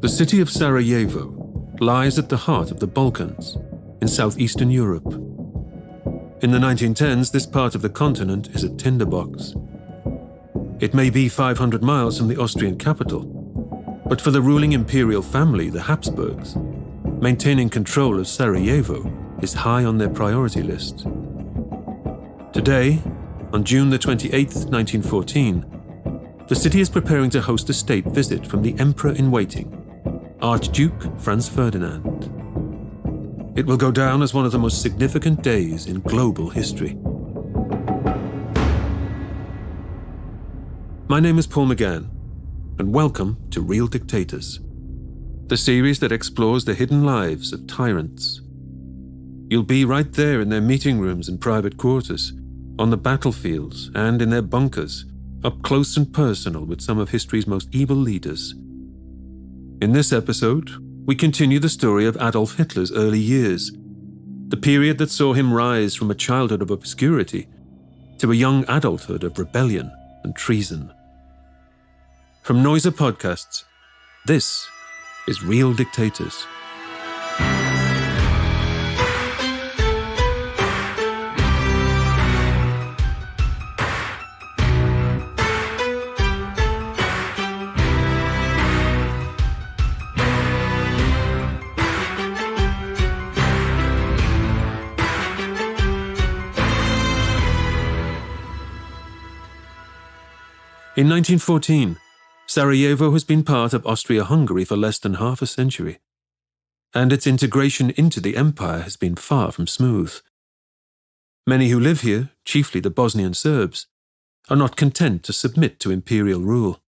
The city of Sarajevo lies at the heart of the Balkans, in southeastern Europe. In the 1910s, this part of the continent is a tinderbox. It may be 500 miles from the Austrian capital, but for the ruling imperial family, the Habsburgs, maintaining control of Sarajevo is high on their priority list. Today, on June the 28th, 1914, the city is preparing to host a state visit from the Emperor-in-Waiting, Archduke Franz Ferdinand. It will go down as one of the most significant days in global history. My name is Paul McGann, and welcome to Real Dictators, the series that explores the hidden lives of tyrants. You'll be right there in their meeting rooms and private quarters, on the battlefields and in their bunkers, up close and personal with some of history's most evil leaders. In this episode, we continue the story of Adolf Hitler's early years, the period that saw him rise from a childhood of obscurity to a young adulthood of rebellion and treason. From Noiser Podcasts, this is Real Dictators. In 1914, Sarajevo has been part of Austria-Hungary for less than half a century, and its integration into the empire has been far from smooth. Many who live here, chiefly the Bosnian Serbs, are not content to submit to imperial rule.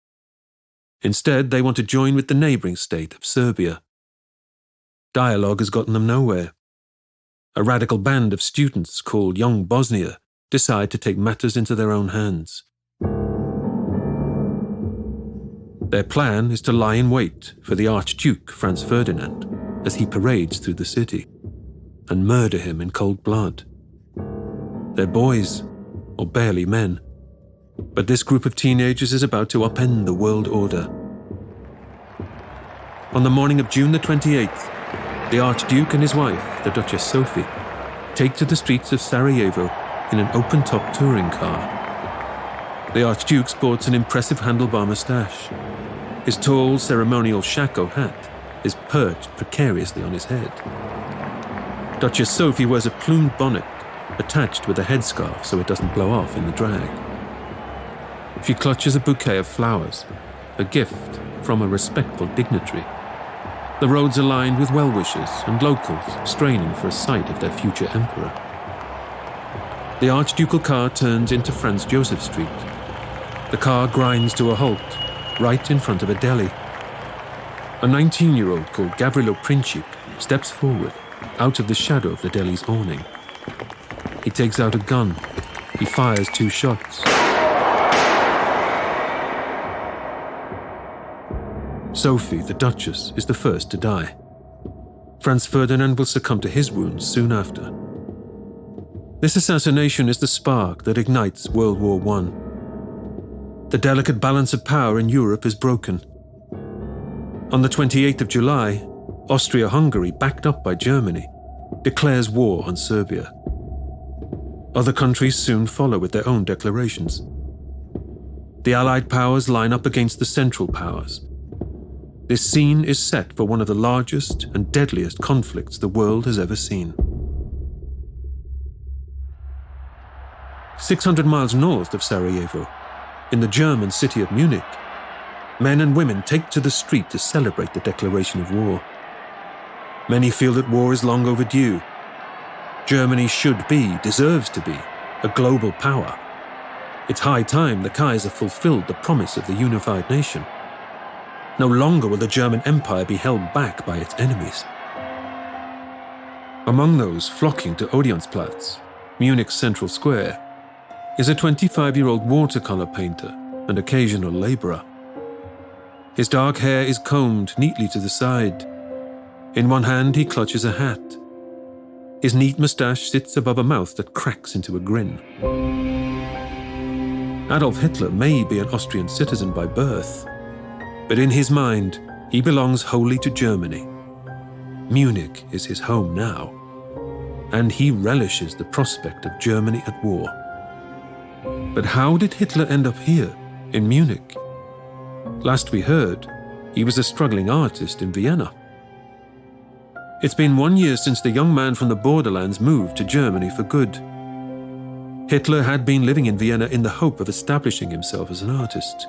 Instead, they want to join with the neighbouring state of Serbia. Dialogue has gotten them nowhere. A radical band of students called Young Bosnia decide to take matters into their own hands. Their plan is to lie in wait for the Archduke Franz Ferdinand as he parades through the city and murder him in cold blood. They're boys, or barely men, but this group of teenagers is about to upend the world order. On the morning of June the 28th, the Archduke and his wife, the Duchess Sophie, take to the streets of Sarajevo in an open-top touring car. The Archduke sports an impressive handlebar moustache. His tall, ceremonial shako hat is perched precariously on his head. Duchess Sophie wears a plumed bonnet attached with a headscarf so it doesn't blow off in the drag. She clutches a bouquet of flowers, a gift from a respectful dignitary. The roads are lined with well-wishers and locals straining for a sight of their future emperor. The archducal car turns into Franz Joseph Street. The car grinds to a halt, right in front of a deli. A 19-year-old called Gavrilo Princip steps forward, out of the shadow of the deli's awning. He takes out a gun. He fires 2 shots. Sophie, the Duchess, is the first to die. Franz Ferdinand will succumb to his wounds soon after. This assassination is the spark that ignites World War I. The delicate balance of power in Europe is broken. On the 28th of July, Austria-Hungary, backed up by Germany, declares war on Serbia. Other countries soon follow with their own declarations. The Allied powers line up against the Central Powers. This scene is set for one of the largest and deadliest conflicts the world has ever seen. 600 miles north of Sarajevo, in the German city of Munich, men and women take to the street to celebrate the declaration of war. Many feel that war is long overdue. Germany should be, deserves to be, a global power. It's high time the Kaiser fulfilled the promise of the unified nation. No longer will the German Empire be held back by its enemies. Among those flocking to Odeonsplatz, Munich's central square, is a 25-year-old watercolor painter and occasional laborer. His dark hair is combed neatly to the side. In one hand, he clutches a hat. His neat moustache sits above a mouth that cracks into a grin. Adolf Hitler may be an Austrian citizen by birth, but in his mind, He belongs wholly to Germany. Munich is his home now, and he relishes the prospect of Germany at war. But how did Hitler end up here, in Munich? Last we heard, he was a struggling artist in Vienna. It's been 1 year since the young man from the borderlands moved to Germany for good. Hitler had been living in Vienna in the hope of establishing himself as an artist.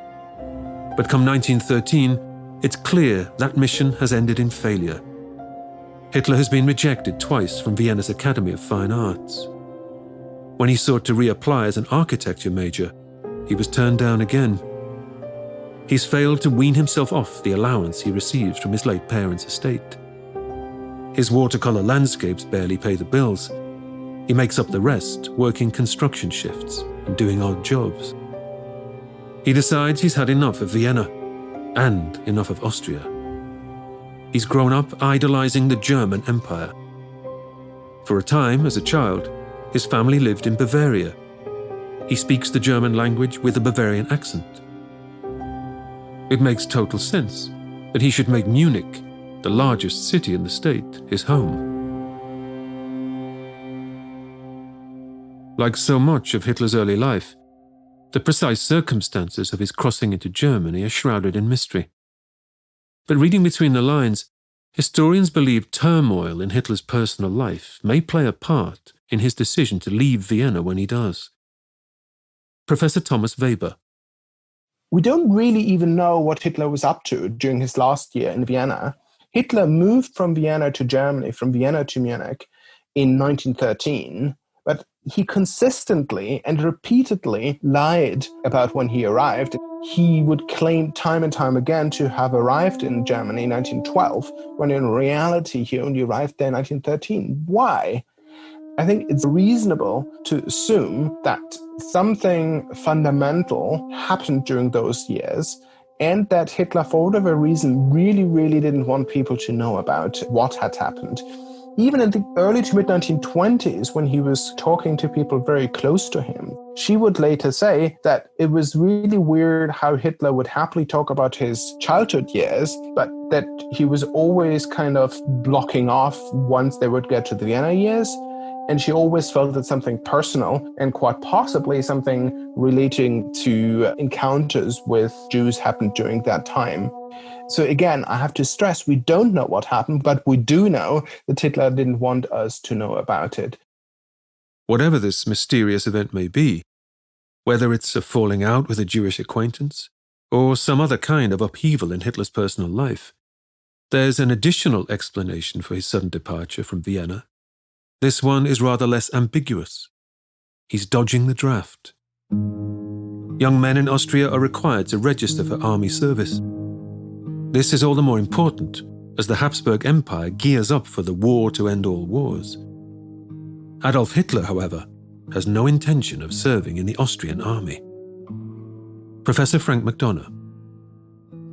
But come 1913, it's clear that mission has ended in failure. Hitler has been rejected twice from Vienna's Academy of Fine Arts. When he sought to reapply as an architecture major, he was turned down again. He's failed to wean himself off the allowance he received from his late parents' estate. His watercolor landscapes barely pay the bills. He makes up the rest, working construction shifts and doing odd jobs. He decides he's had enough of Vienna and enough of Austria. He's grown up idolizing the German Empire. For a time, as a child, his family lived in Bavaria. He speaks the German language with a Bavarian accent. It makes total sense that he should make Munich, the largest city in the state, his home. Like so much of Hitler's early life, the precise circumstances of his crossing into Germany are shrouded in mystery. But reading between the lines, historians believe turmoil in Hitler's personal life may play a part in his decision to leave Vienna when he does. Professor Thomas Weber. We don't really even know what Hitler was up to during his last year in Vienna. Hitler moved from Vienna to Germany, from Vienna to Munich in 1913, but he consistently and repeatedly lied about when he arrived. He would claim time and time again to have arrived in Germany in 1912, when in reality he only arrived there in 1913. Why? I think it's reasonable to assume that something fundamental happened during those years, and that Hitler, for whatever reason, really didn't want people to know about what had happened. Even in the early to mid-1920s, when he was talking to people very close to him, she would later say that it was really weird how Hitler would happily talk about his childhood years, but that he was always kind of blocking off once they would get to the Vienna years. And she always felt that something personal and quite possibly something relating to encounters with Jews happened during that time. So again, I have to stress, we don't know what happened, but we do know that Hitler didn't want us to know about it. Whatever this mysterious event may be, whether it's a falling out with a Jewish acquaintance or some other kind of upheaval in Hitler's personal life, there's an additional explanation for his sudden departure from Vienna. This one is rather less ambiguous. He's dodging the draft. Young men in Austria are required to register for army service. This is all the more important as the Habsburg Empire gears up for the war to end all wars. Adolf Hitler, however, has no intention of serving in the Austrian army. Professor Frank McDonough.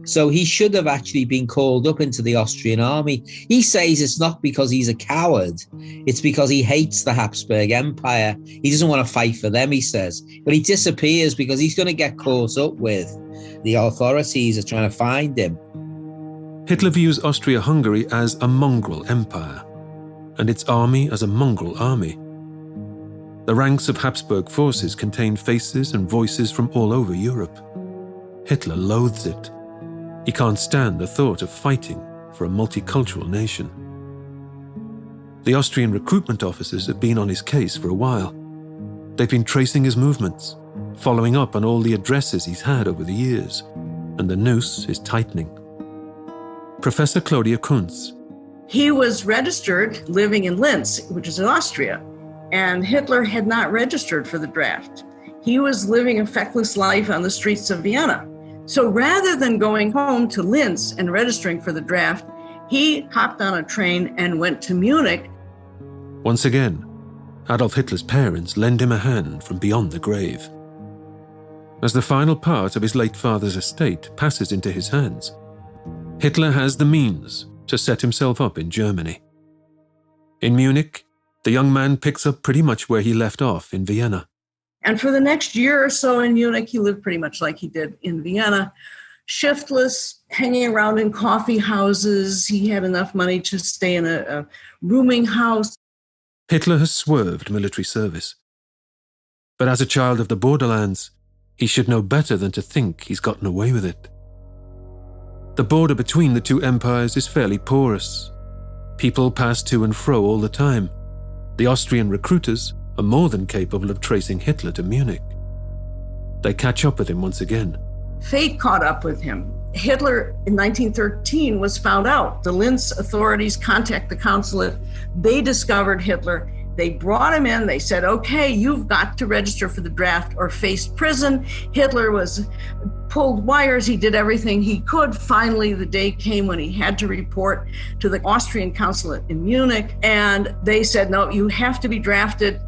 So he should have actually been called up into the Austrian army. He says it's not because he's a coward, it's because he hates the Habsburg Empire. He doesn't want to fight for them, he says. But he disappears because he's going to get caught up with the authorities are trying to find him. Hitler views Austria-Hungary as a mongrel empire, and its army as a mongrel army. The ranks of Habsburg forces contain faces and voices from all over Europe. Hitler loathes it. He can't stand the thought of fighting for a multicultural nation. The Austrian recruitment officers have been on his case for a while. They've been tracing his movements, following up on all the addresses he's had over the years, and the noose is tightening. Professor Claudia Kunz. He was registered living in Linz, which is in Austria, and Hitler had not registered for the draft. He was living a feckless life on the streets of Vienna. So rather than going home to Linz and registering for the draft, he hopped on a train and went to Munich. Once again, Adolf Hitler's parents lend him a hand from beyond the grave. As the final part of his late father's estate passes into his hands, Hitler has the means to set himself up in Germany. In Munich, the young man picks up pretty much where he left off in Vienna. And for the next year or so in Munich, he lived pretty much like he did in Vienna, shiftless, hanging around in coffee houses. He had enough money to stay in a rooming house. Hitler has swerved military service. But as a child of the borderlands, he should know better than to think he's gotten away with it. The border between the two empires is fairly porous. People pass to and fro all the time. The Austrian recruiters are more than capable of tracing Hitler to Munich. They catch up with him once again. Fate caught up with him. Hitler in 1913 was found out. The Linz authorities contact the consulate. They discovered Hitler. They brought him in. They said, okay, you've got to register for the draft or face prison. Hitler was pulled wires. He did everything he could. Finally, the day came when he had to report to the Austrian consulate in Munich. And they said, no, you have to be drafted.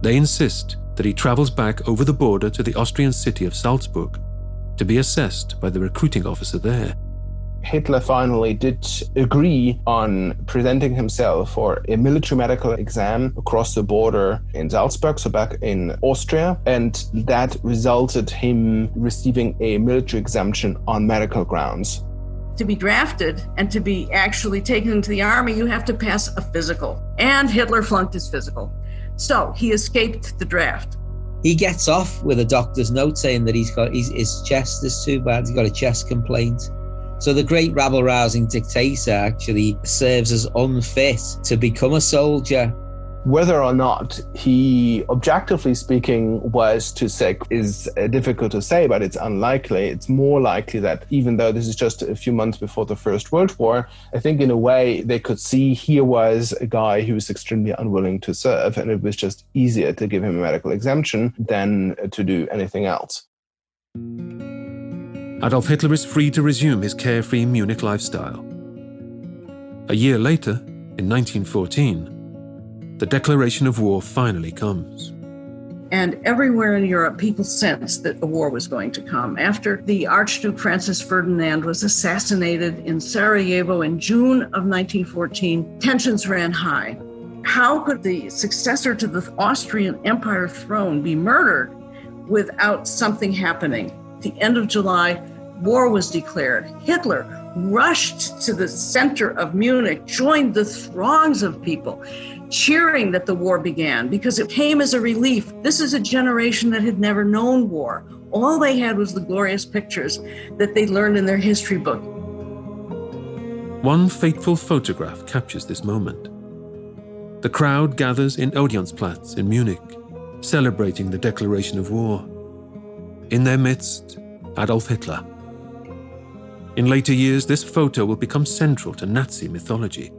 They insist that he travels back over the border to the Austrian city of Salzburg to be assessed by the recruiting officer there. Hitler finally did agree on presenting himself for a military medical exam across the border in Salzburg, so back in Austria, and that resulted him receiving a military exemption on medical grounds. To be drafted and to be actually taken into the army, you have to pass a physical. And Hitler flunked his physical. So he escaped the draft. He gets off with a doctor's note saying that his chest is too bad. He's got a chest complaint. So the great rabble-rousing dictator actually serves as unfit to become a soldier. Whether or not he, objectively speaking, was too sick is difficult to say, but it's unlikely. It's more likely that even though this is just a few months before the First World War, I think in a way they could see here was a guy who was extremely unwilling to serve, and it was just easier to give him a medical exemption than to do anything else. Adolf Hitler is free to resume his carefree Munich lifestyle. A year later, in 1914, the declaration of war finally comes. And everywhere in Europe, people sensed that a war was going to come. After the Archduke Francis Ferdinand was assassinated in Sarajevo in June of 1914, tensions ran high. How could the successor to the Austrian Empire throne be murdered without something happening? At the end of July, war was declared. Hitler rushed to the center of Munich, joined the throngs of people, cheering that the war began because it came as a relief. This is a generation that had never known war. All they had was the glorious pictures that they learned in their history book. One fateful photograph captures this moment. The crowd gathers in Odeonsplatz in Munich, celebrating the declaration of war. In their midst, Adolf Hitler. In later years, this photo will become central to Nazi mythology.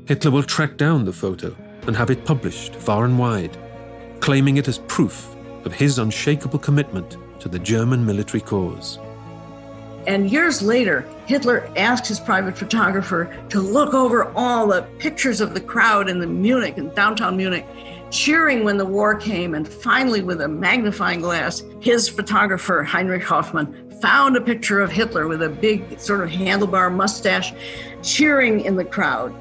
Hitler will track down the photo and have it published far and wide, claiming it as proof of his unshakable commitment to the German military cause. And years later, Hitler asked his private photographer to look over all the pictures of the crowd in Munich, in downtown Munich, cheering when the war came. And finally, with a magnifying glass, his photographer, Heinrich Hoffmann, found a picture of Hitler with a big sort of handlebar mustache, cheering in the crowd.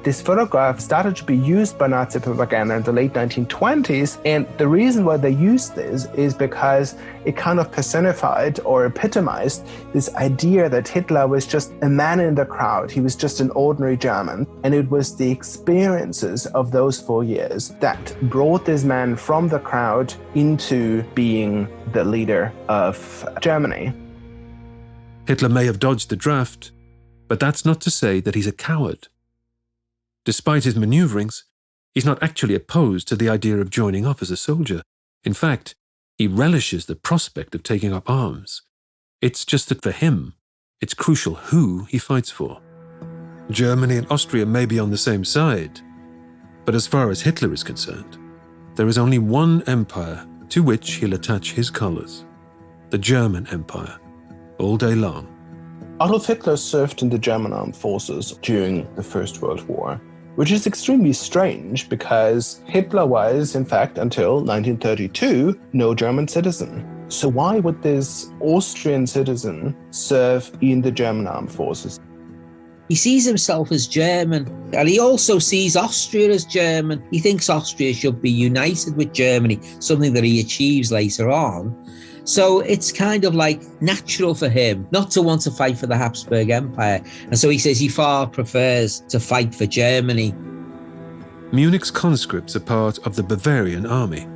This photograph started to be used by Nazi propaganda in the late 1920s, and the reason why they used this is because it kind of personified or epitomized this idea that Hitler was just a man in the crowd. He was just an ordinary German, and it was the experiences of those 4 years that brought this man from the crowd into being the leader of Germany. Hitler may have dodged the draft, but that's not to say that he's a coward. Despite his maneuverings, he's not actually opposed to the idea of joining up as a soldier. In fact, he relishes the prospect of taking up arms. It's just that for him, it's crucial who he fights for. Germany and Austria may be on the same side, but as far as Hitler is concerned, there is only one empire to which he'll attach his colors: the German Empire, all day long. Adolf Hitler served in the German armed forces during the First World War, which is extremely strange because Hitler was, in fact, until 1932, no German citizen. So why would this Austrian citizen serve in the German armed forces? He sees himself as German, and he also sees Austria as German. He thinks Austria should be united with Germany, something that he achieves later on. So it's kind of like natural for him not to want to fight for the Habsburg Empire. And so he says he far prefers to fight for Germany. Munich's conscripts are part of the Bavarian army.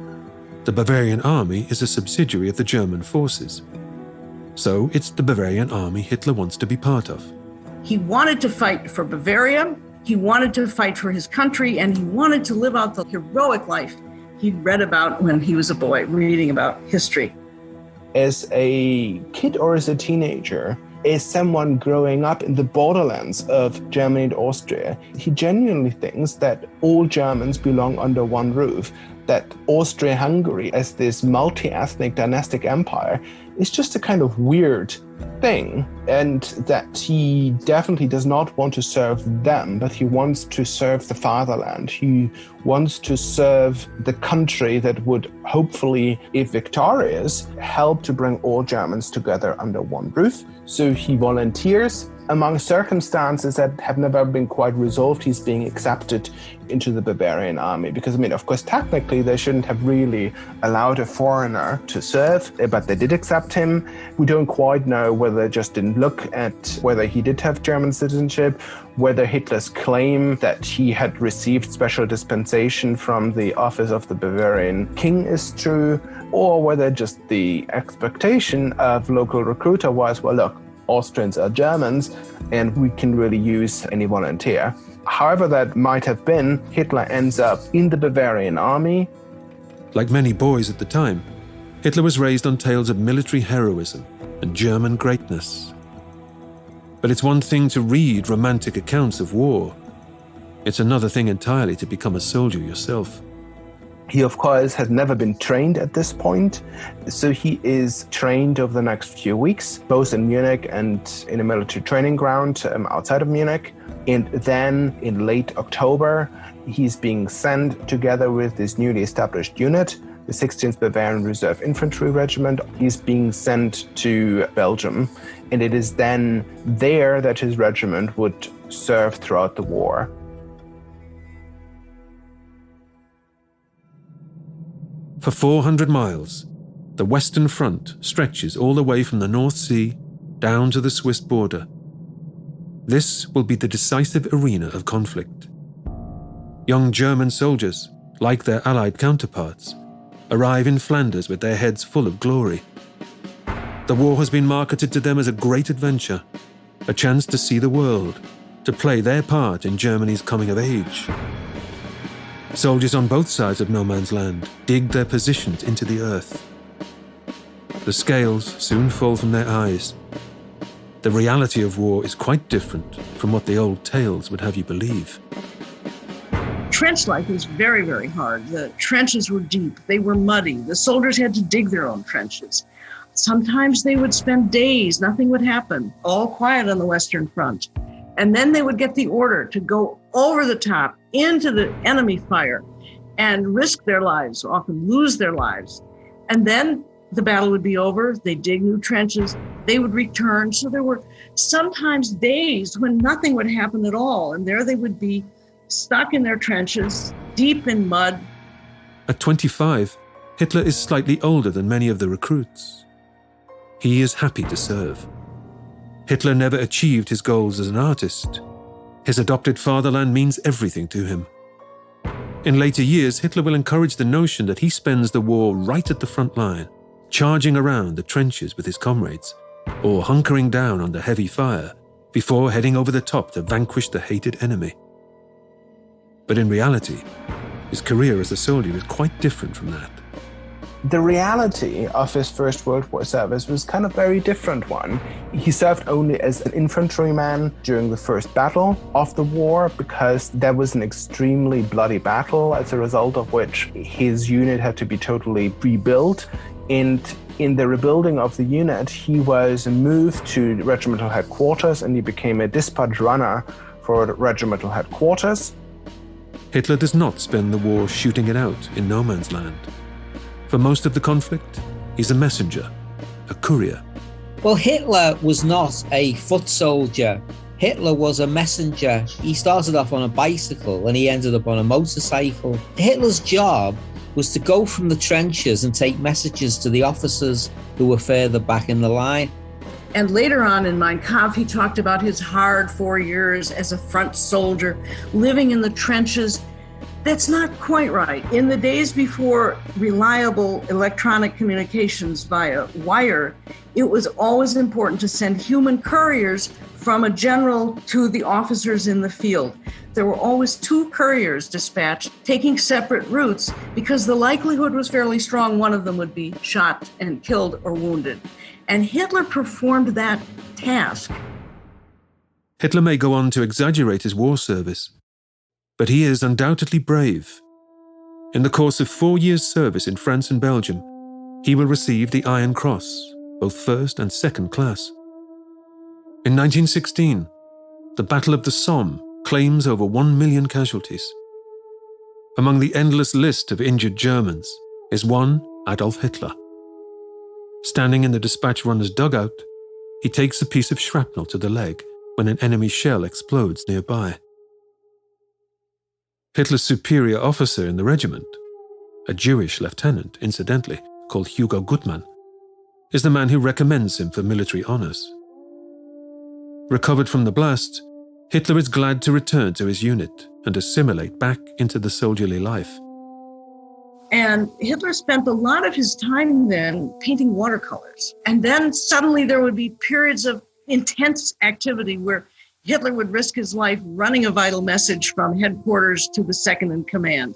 The Bavarian army is a subsidiary of the German forces. So it's the Bavarian army Hitler wants to be part of. He wanted to fight for Bavaria, he wanted to fight for his country, and he wanted to live out the heroic life he'd read about when he was a boy, reading about history. As a kid or as a teenager, as someone growing up in the borderlands of Germany and Austria, he genuinely thinks that all Germans belong under one roof, that Austria-Hungary as this multi-ethnic dynastic empire is just a kind of weird thing, and that he definitely does not want to serve them, but he wants to serve the fatherland. He wants to serve the country that would hopefully, if victorious, help to bring all Germans together under one roof. So he volunteers. Among circumstances that have never been quite resolved, he's being accepted into the Bavarian army. Because, of course, technically they shouldn't have really allowed a foreigner to serve, but they did accept him. We don't quite know whether they just didn't look at whether he did have German citizenship, whether Hitler's claim that he had received special dispensation from the office of the Bavarian king is true, or whether just the expectation of local recruiter was, well, look, Austrians are Germans, and we can really use any volunteer. However that might have been, Hitler ends up in the Bavarian army. Like many boys at the time, Hitler was raised on tales of military heroism and German greatness. But it's one thing to read romantic accounts of war. It's another thing entirely to become a soldier yourself. He, of course, has never been trained at this point, so he is trained over the next few weeks, both in Munich and in a military training ground outside of Munich. And then in late October, he's being sent together with this newly established unit, the 16th Bavarian Reserve Infantry Regiment. He's being sent to Belgium, and it is then there that his regiment would serve throughout the war. For 400 miles, the Western Front stretches all the way from the North Sea down to the Swiss border. This will be the decisive arena of conflict. Young German soldiers, like their Allied counterparts, arrive in Flanders with their heads full of glory. The war has been marketed to them as a great adventure, a chance to see the world, to play their part in Germany's coming of age. Soldiers on both sides of no man's land dig their positions into the earth. The scales soon fall from their eyes. The reality of war is quite different from what the old tales would have you believe. Trench life was very, very hard. The trenches were deep. They were muddy. The soldiers had to dig their own trenches. Sometimes they would spend days, nothing would happen, all quiet on the Western Front. And then they would get the order to go over the top into the enemy fire and risk their lives, often lose their lives. And then the battle would be over. They dig new trenches. They would return. So there were sometimes days when nothing would happen at all. And there they would be stuck in their trenches, deep in mud. At 25, Hitler is slightly older than many of the recruits. He is happy to serve. Hitler never achieved his goals as an artist. His adopted fatherland means everything to him. In later years, Hitler will encourage the notion that he spends the war right at the front line, charging around the trenches with his comrades, or hunkering down under heavy fire before heading over the top to vanquish the hated enemy. But in reality, his career as a soldier is quite different from that. The reality of his First World War service was kind of a very different one. He served only as an infantryman during the first battle of the war because that was an extremely bloody battle, as a result of which his unit had to be totally rebuilt. And in the rebuilding of the unit, he was moved to regimental headquarters and he became a dispatch runner for the regimental headquarters. Hitler does not spend the war shooting it out in no man's land. For most of the conflict, he's a messenger, a courier. Well, Hitler was not a foot soldier. Hitler was a messenger. He started off on a bicycle and he ended up on a motorcycle. Hitler's job was to go from the trenches and take messages to the officers who were further back in the line. And later on in Mein Kampf, he talked about his hard 4 years as a front soldier, living in the trenches. That's not quite right. In the days before reliable electronic communications via wire, it was always important to send human couriers from a general to the officers in the field. There were always 2 couriers dispatched, taking separate routes, because the likelihood was fairly strong one of them would be shot and killed or wounded. And Hitler performed that task. Hitler may go on to exaggerate his war service, but he is undoubtedly brave. In the course of 4 years' service in France and Belgium, he will receive the Iron Cross, both first and second class. In 1916, the Battle of the Somme claims over 1 million casualties. Among the endless list of injured Germans is one Adolf Hitler. Standing in the dispatch runner's dugout, he takes a piece of shrapnel to the leg when an enemy shell explodes nearby. Hitler's superior officer in the regiment, a Jewish lieutenant, incidentally, called Hugo Gutmann, is the man who recommends him for military honors. Recovered from the blast, Hitler is glad to return to his unit and assimilate back into the soldierly life. And Hitler spent a lot of his time then painting watercolors. And then suddenly there would be periods of intense activity where Hitler would risk his life running a vital message from headquarters to the second in command.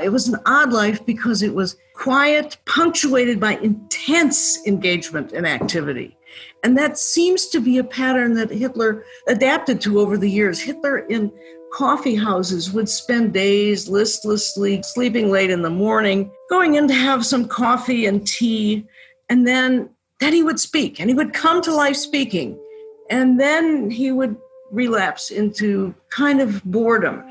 It was an odd life because it was quiet, punctuated by intense engagement and activity. And that seems to be a pattern that Hitler adapted to over the years. Hitler in coffee houses would spend days listlessly sleeping late in the morning, going in to have some coffee and tea, and then he would speak, and he would come to life speaking, and then he would relapse into kind of boredom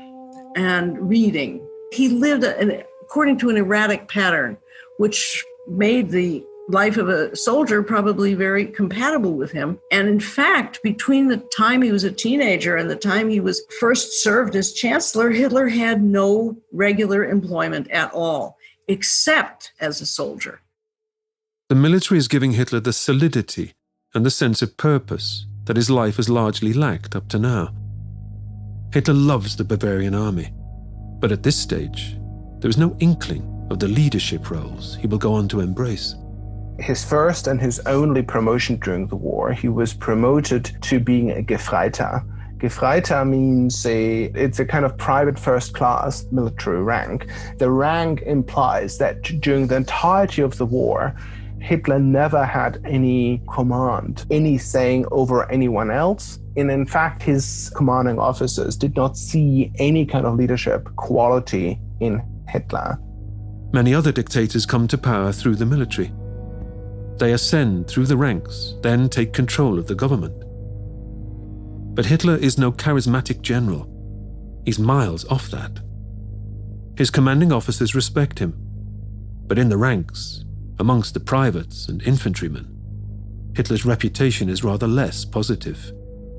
and reading. He lived according to an erratic pattern, which made the life of a soldier probably very compatible with him. And in fact, between the time he was a teenager and the time he was first served as chancellor, Hitler had no regular employment at all, except as a soldier. The military is giving Hitler the solidity and the sense of purpose that his life has largely lacked up to now. Hitler loves the Bavarian army, but at this stage, there is no inkling of the leadership roles he will go on to embrace. His first and his only promotion during the war, he was promoted to being a Gefreiter. Gefreiter means it's a kind of private first-class military rank. The rank implies that during the entirety of the war, Hitler never had any command, any saying over anyone else. And in fact, his commanding officers did not see any kind of leadership quality in Hitler. Many other dictators come to power through the military. They ascend through the ranks, then take control of the government. But Hitler is no charismatic general. He's miles off that. His commanding officers respect him, but in the ranks, amongst the privates and infantrymen, Hitler's reputation is rather less positive.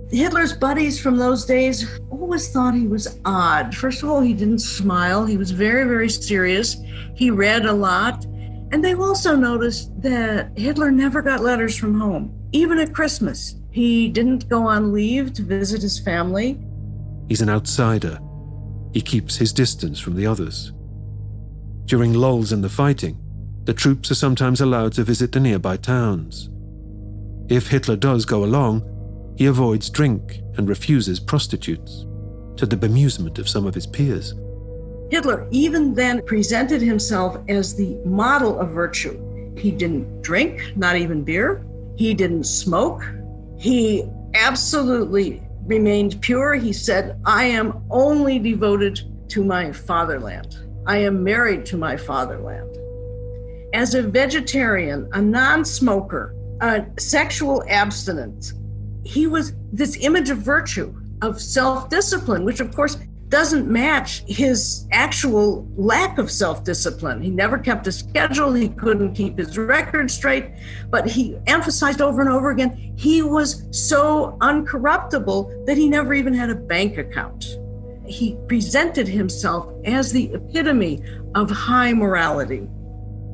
Hitler's buddies from those days always thought he was odd. First of all, he didn't smile. He was very, very serious. He read a lot. And they also noticed that Hitler never got letters from home, even at Christmas. He didn't go on leave to visit his family. He's an outsider. He keeps his distance from the others. During lulls in the fighting, the troops are sometimes allowed to visit the nearby towns. If Hitler does go along, he avoids drink and refuses prostitutes, to the bemusement of some of his peers. Hitler even then presented himself as the model of virtue. He didn't drink, not even beer. He didn't smoke. He absolutely remained pure. He said, "I am only devoted to my fatherland. I am married to my fatherland." As a vegetarian, a non-smoker, a sexual abstinent, he was this image of virtue, of self-discipline, which of course doesn't match his actual lack of self-discipline. He never kept a schedule. He couldn't keep his record straight, but he emphasized over and over again, he was so uncorruptible that he never even had a bank account. he presented himself as the epitome of high morality.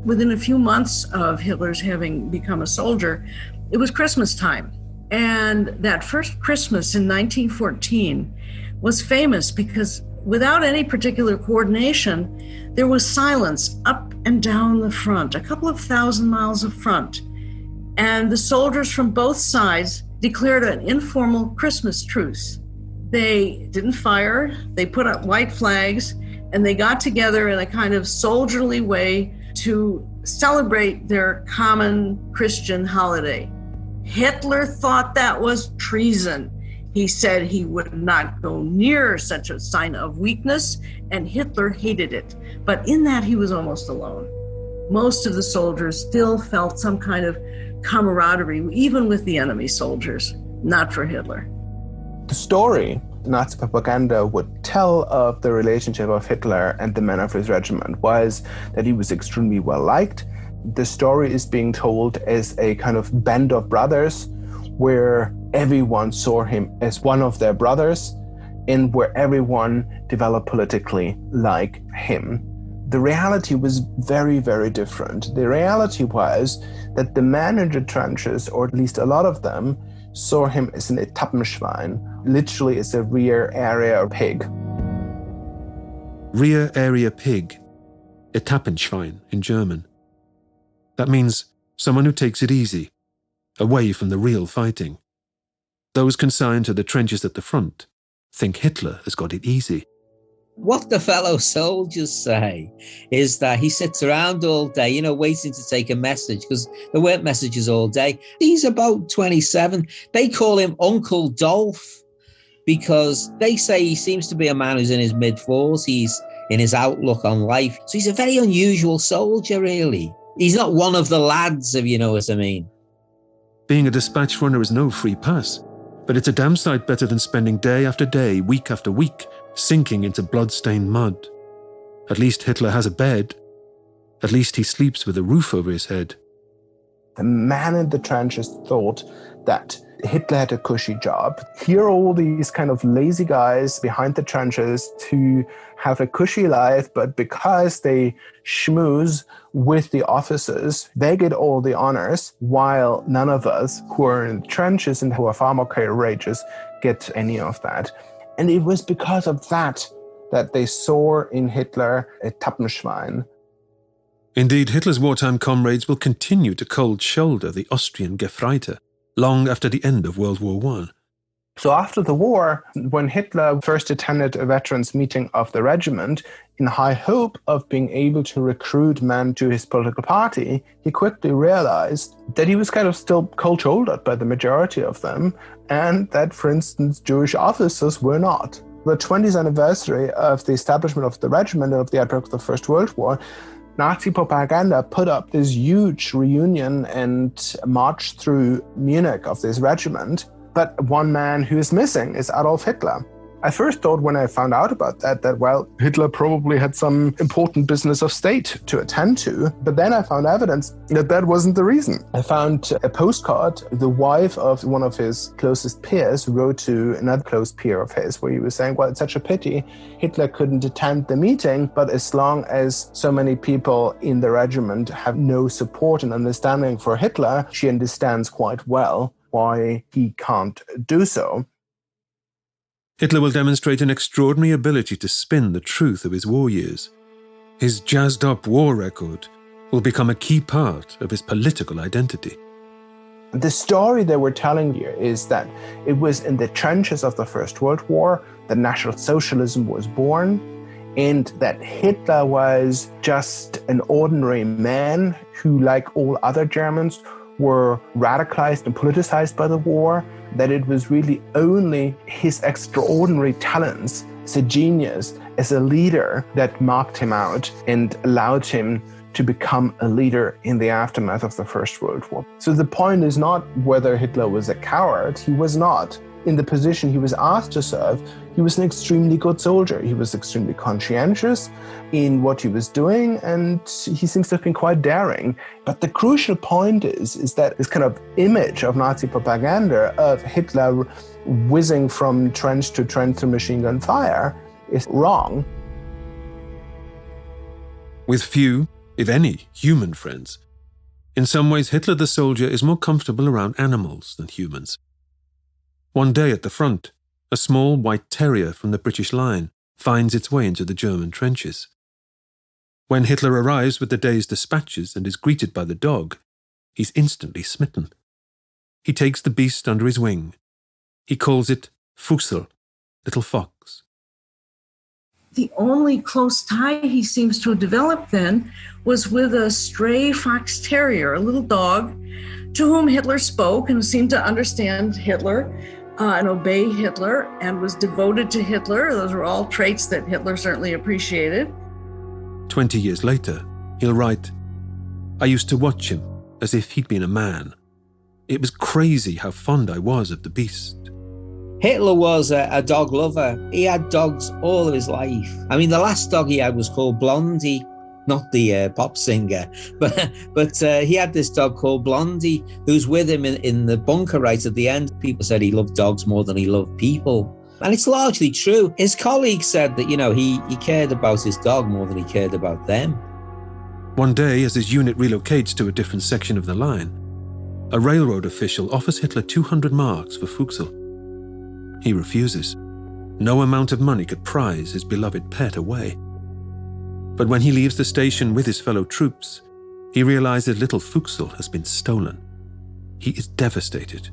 Within a few months of Hitler's having become a soldier, it was Christmas time. And that first Christmas in 1914 was famous because without any particular coordination, there was silence up and down the front, a couple of thousand miles of front. And the soldiers from both sides declared an informal Christmas truce. They didn't fire, they put up white flags, and they got together in a kind of soldierly way to celebrate their common Christian holiday. Hitler thought that was treason. He said he would not go near such a sign of weakness, and Hitler hated it. But in that, he was almost alone. Most of the soldiers still felt some kind of camaraderie, even with the enemy soldiers, not for Hitler. The story Nazi propaganda would tell of the relationship of Hitler and the men of his regiment was that he was extremely well liked. The story is being told as a kind of band of brothers where everyone saw him as one of their brothers and where everyone developed politically like him. The reality was very, very different. The reality was that the men in the trenches, or at least a lot of them, saw him as an Etappenschwein, literally as a rear area pig. Rear area pig, Etappenschwein in German. That means someone who takes it easy, away from the real fighting. Those consigned to the trenches at the front think Hitler has got it easy. What the fellow soldiers say is that he sits around all day, waiting to take a message, because there weren't messages all day. He's about 27. They call him Uncle Dolph because they say he seems to be a man who's in his mid-40s in his outlook on life. So he's a very unusual soldier, really. He's not one of the lads, if you know what I mean. Being a dispatch runner is no free pass, but it's a damn sight better than spending day after day, week after week, sinking into blood-stained mud. At least Hitler has a bed. At least he sleeps with a roof over his head. The man in the trenches thought that Hitler had a cushy job. Here are all these kind of lazy guys behind the trenches to have a cushy life, but because they schmooze with the officers, they get all the honors, while none of us who are in the trenches and who are far more courageous get any of that. And it was because of that they saw in Hitler a Etappenschwein. Indeed, Hitler's wartime comrades will continue to cold shoulder the Austrian Gefreiter long after the end of World War I. So after the war, when Hitler first attended a veterans meeting of the regiment, in high hope of being able to recruit men to his political party, he quickly realized that he was kind of still cold-shouldered by the majority of them, and that, for instance, Jewish officers were not. The 20th anniversary of the establishment of the regiment and of the outbreak of the First World War, Nazi propaganda put up this huge reunion and march through Munich of this regiment. But one man who is missing is Adolf Hitler. I first thought when I found out about that, Hitler probably had some important business of state to attend to. But then I found evidence that wasn't the reason. I found a postcard. The wife of one of his closest peers wrote to another close peer of his, where he was saying, well, it's such a pity Hitler couldn't attend the meeting, but as long as so many people in the regiment have no support and understanding for Hitler, she understands quite well why he can't do so. Hitler will demonstrate an extraordinary ability to spin the truth of his war years. His jazzed-up war record will become a key part of his political identity. The story that we're telling here is that it was in the trenches of the First World War that National Socialism was born, and that Hitler was just an ordinary man who, like all other Germans, were radicalized and politicized by the war, that it was really only his extraordinary talents as a genius, as a leader, that marked him out and allowed him to become a leader in the aftermath of the First World War. So the point is not whether Hitler was a coward. He was not. In the position he was asked to serve, he was an extremely good soldier. He was extremely conscientious in what he was doing, and he seems to have been quite daring. But the crucial point is that this kind of image of Nazi propaganda of Hitler whizzing from trench to trench through machine gun fire is wrong. With few, if any, human friends, in some ways Hitler the soldier is more comfortable around animals than humans. One day at the front, a small white terrier from the British line finds its way into the German trenches. When Hitler arrives with the day's dispatches and is greeted by the dog, he's instantly smitten. He takes the beast under his wing. He calls it Fuchsel, little fox. The only close tie he seems to have developed then was with a stray fox terrier, a little dog, to whom Hitler spoke and seemed to understand Hitler and obey Hitler and was devoted to Hitler. Those were all traits that Hitler certainly appreciated. 20 years later, he'll write, "I used to watch him as if he'd been a man. It was crazy how fond I was of the beast." Hitler was a dog lover. He had dogs all of his life. I mean, the last dog he had was called Blondie, not the pop singer, but he had this dog called Blondie who's with him in the bunker right at the end. People said he loved dogs more than he loved people. And it's largely true. His colleagues said that, he cared about his dog more than he cared about them. One day, as his unit relocates to a different section of the line, a railroad official offers Hitler 200 marks for Fuchsel. He refuses. No amount of money could prize his beloved pet away. But when he leaves the station with his fellow troops, he realizes little Fuchsel has been stolen. He is devastated.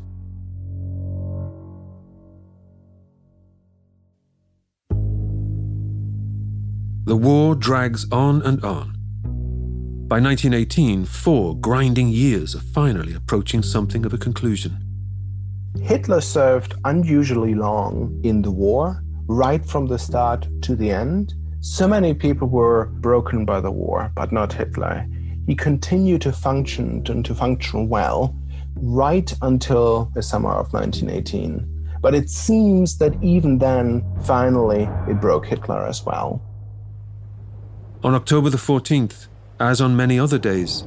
The war drags on and on. By 1918, 4 grinding years are finally approaching something of a conclusion. Hitler served unusually long in the war, right from the start to the end. So many people were broken by the war, but not Hitler. He continued to function and to function well right until the summer of 1918. But it seems that even then, finally, it broke Hitler as well. On October the 14th, as on many other days,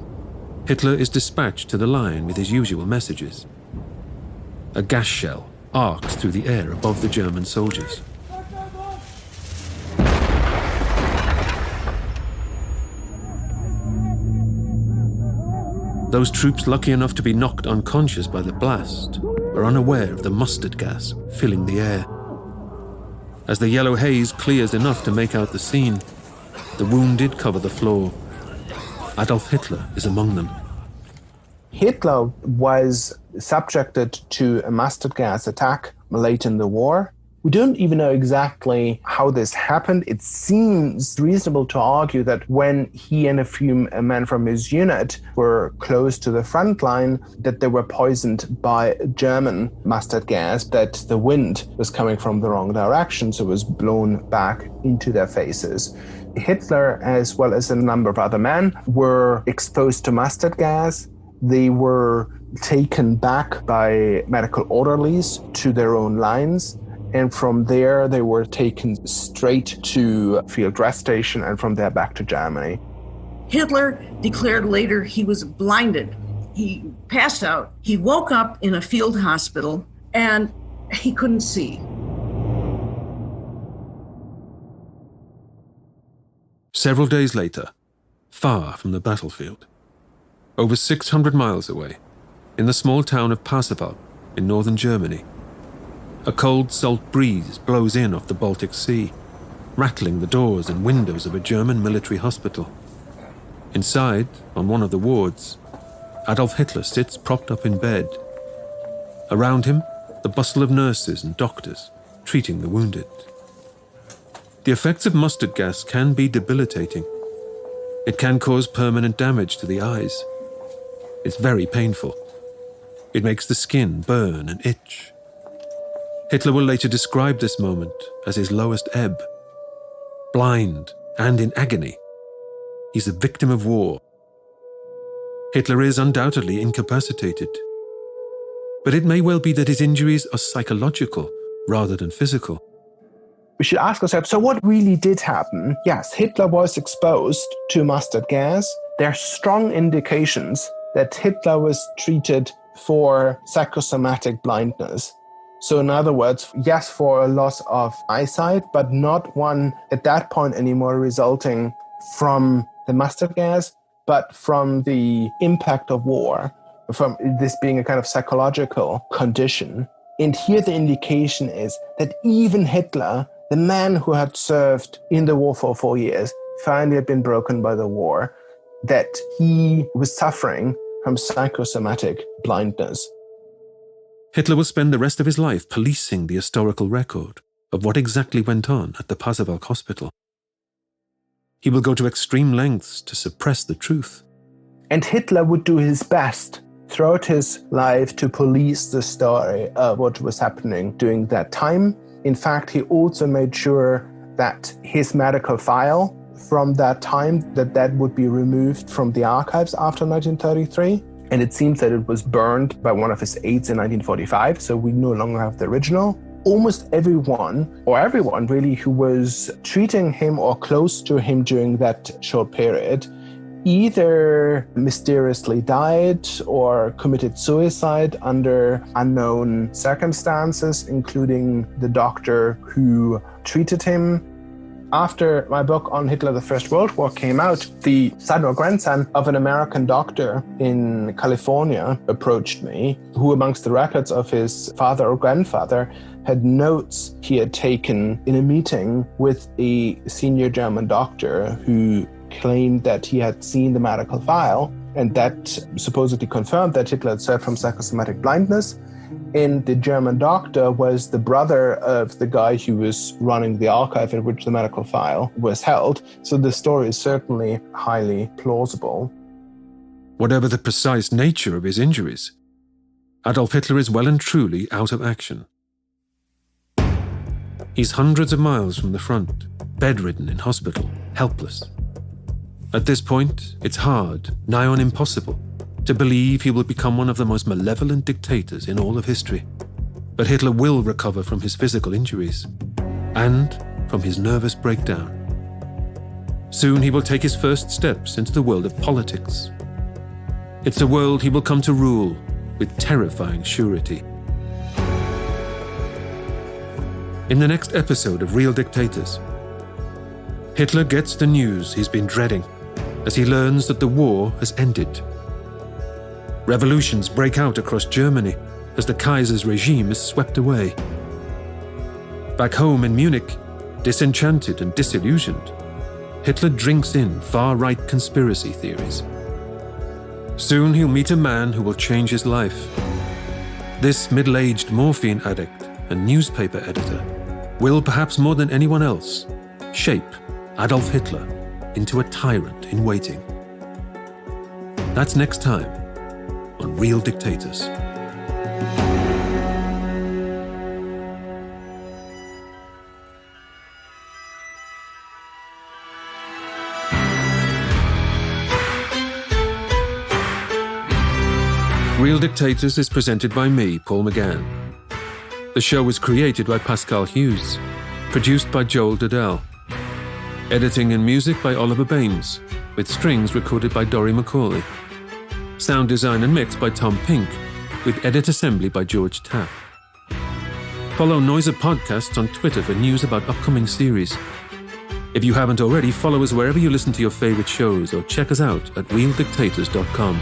Hitler is dispatched to the line with his usual messages. A gas shell arcs through the air above the German soldiers. Those troops lucky enough to be knocked unconscious by the blast are unaware of the mustard gas filling the air. As the yellow haze clears enough to make out the scene, the wounded cover the floor. Adolf Hitler is among them. Hitler was subjected to a mustard gas attack late in the war. We don't even know exactly how this happened. It seems reasonable to argue that when he and a few men from his unit were close to the front line, that they were poisoned by German mustard gas, that the wind was coming from the wrong direction, so it was blown back into their faces. Hitler, as well as a number of other men, were exposed to mustard gas. They were taken back by medical orderlies to their own lines. And from there, they were taken straight to field rest station and from there back to Germany. Hitler declared later he was blinded. He passed out. He woke up in a field hospital and he couldn't see. Several days later, far from the battlefield, over 600 miles away, in the small town of Pasewalk in northern Germany, a cold, salt breeze blows in off the Baltic Sea, rattling the doors and windows of a German military hospital. Inside, on one of the wards, Adolf Hitler sits propped up in bed. Around him, the bustle of nurses and doctors treating the wounded. The effects of mustard gas can be debilitating. It can cause permanent damage to the eyes. It's very painful. It makes the skin burn and itch. Hitler will later describe this moment as his lowest ebb. Blind and in agony, he's a victim of war. Hitler is undoubtedly incapacitated. But it may well be that his injuries are psychological rather than physical. We should ask ourselves, so what really did happen? Yes, Hitler was exposed to mustard gas. There are strong indications that Hitler was treated for psychosomatic blindness. So in other words, yes, for a loss of eyesight, but not one at that point anymore resulting from the mustard gas, but from the impact of war, from this being a kind of psychological condition. And here the indication is that even Hitler, the man who had served in the war for 4 years, finally had been broken by the war, that he was suffering from psychosomatic blindness. Hitler will spend the rest of his life policing the historical record of what exactly went on at the Pasewalk hospital. He will go to extreme lengths to suppress the truth. And Hitler would do his best throughout his life to police the story of what was happening during that time. In fact, he also made sure that his medical file from that time, that would be removed from the archives after 1933. And it seems that it was burned by one of his aides in 1945, so we no longer have the original. Almost everyone really, who was treating him or close to him during that short period either mysteriously died or committed suicide under unknown circumstances, including the doctor who treated him. After my book on Hitler, the First World War came out, the son or grandson of an American doctor in California approached me, who amongst the records of his father or grandfather had notes he had taken in a meeting with a senior German doctor who claimed that he had seen the medical file, and that supposedly confirmed that Hitler had suffered from psychosomatic blindness. And the German doctor was the brother of the guy who was running the archive in which the medical file was held. So the story is certainly highly plausible. Whatever the precise nature of his injuries, Adolf Hitler is well and truly out of action. He's hundreds of miles from the front, bedridden in hospital, helpless. At this point, it's hard, nigh on impossible, to believe he will become one of the most malevolent dictators in all of history. But Hitler will recover from his physical injuries and from his nervous breakdown. Soon he will take his first steps into the world of politics. It's a world he will come to rule with terrifying surety. In the next episode of Real Dictators, Hitler gets the news he's been dreading as he learns that the war has ended. Revolutions break out across Germany as the Kaiser's regime is swept away. Back home in Munich, disenchanted and disillusioned, Hitler drinks in far-right conspiracy theories. Soon he'll meet a man who will change his life. This middle-aged morphine addict and newspaper editor will, perhaps more than anyone else, shape Adolf Hitler into a tyrant in waiting. That's next time on Real Dictators. Real Dictators is presented by me, Paul McGann. The show was created by Pascal Hughes, produced by Joel Dudell. Editing and music by Oliver Baines, with strings recorded by Dory McCauley. Sound design and mix by Tom Pink, with edit assembly by George Tapp. Follow Noiser Podcasts on Twitter for news about upcoming series. If you haven't already, follow us wherever you listen to your favorite shows or check us out at realdictators.com.